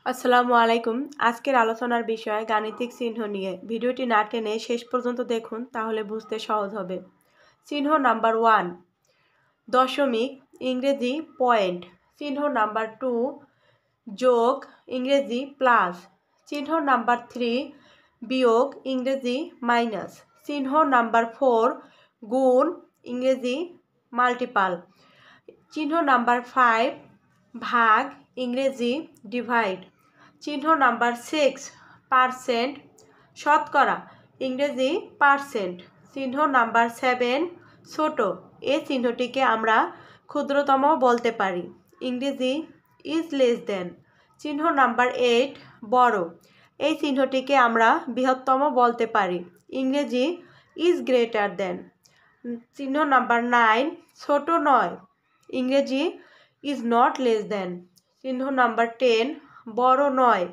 আসসালামু আলাইকুম। আজকের আলোচনার বিষয় গাণিতিক চিহ্ন নিয়ে। ভিডিওটি না টেনে শেষ পর্যন্ত দেখুন, তাহলে বুঝতে সহজ হবে। চিহ্ন নাম্বার 1 দশমিক, ইংরেজি পয়েন্ট। চিহ্ন নাম্বার 2 যোগ, ইংরেজি প্লাস। চিহ্ন নাম্বার 3 বিয়োগ, ইংরেজি মাইনাস। চিহ্ন নাম্বার 4 গুণ, ইংরেজি মাল্টিপাল। চিহ্ন নাম্বার 5 ভাগ, ইংরেজি ডিভাইড। চিহ্ন নাম্বার 6 পার্সেন্ট, শতকরা, ইংরেজি পার্সেন্ট। চিহ্ন নাম্বার 7 ছোট, এই চিহ্নটিকে আমরা ক্ষুদ্রতম বলতে পারি, ইংরেজি ইজ লেস দেন। চিহ্ন নাম্বার 8 বড়, এই চিহ্নটিকে আমরা বৃহত্তম বলতে পারি, ইংরেজি ইজ গ্রেটার দেন। চিহ্ন নাম্বার 9 ছোট নয়, ইংরেজি ইজ নট লেস দেন। চিহ্ন নাম্বার 10 বড় নয়,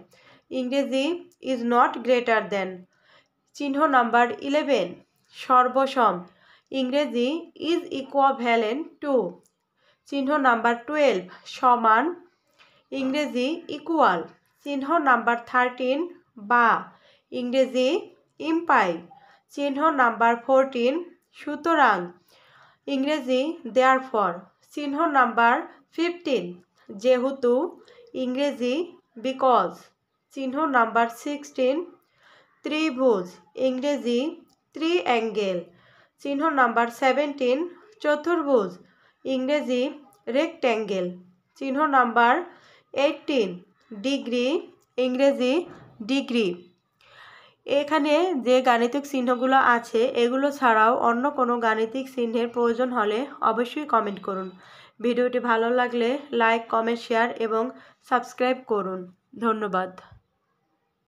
ইংরেজি ইজ নট গ্রেটার দেন। চিহ্ন নাম্বার 11 সর্বসম, ইংরেজি ইজ ইকুইভ্যালেন্ট টু। চিহ্ন নাম্বার 12 সমান, ইংরেজি ইকুয়াল। চিহ্ন নাম্বার 13 বা, ইংরেজি ইম্পাই। চিহ্ন নাম্বার 14 সুতরাং, ইংরেজি দেয়ারফর। চিহ্ন নাম্বার 15 যেহেতু, ইংরেজি বিকজ। চিহ্ন নাম্বার 16 ত্রিভুজ, ইংরেজি ট্রিঅ্যাঙ্গেল। চিহ্ন নাম্বার 17 চতুর্ভুজ, ইংরেজি রেক্ট্যাঙ্গেল। চিহ্ন নাম্বার 18 ডিগ্রি, ইংরেজি ডিগ্রি। এখানে যে গাণিতিক চিহ্নগুলো আছে এগুলো ছাড়াও অন্য কোনো গাণিতিক চিহ্নের প্রয়োজন হলে অবশ্যই কমেন্ট করুন। ভিডিওটি ভালো লাগলে লাইক, কমেন্ট, শেয়ার এবং সাবস্ক্রাইব করুন। ধন্যবাদ।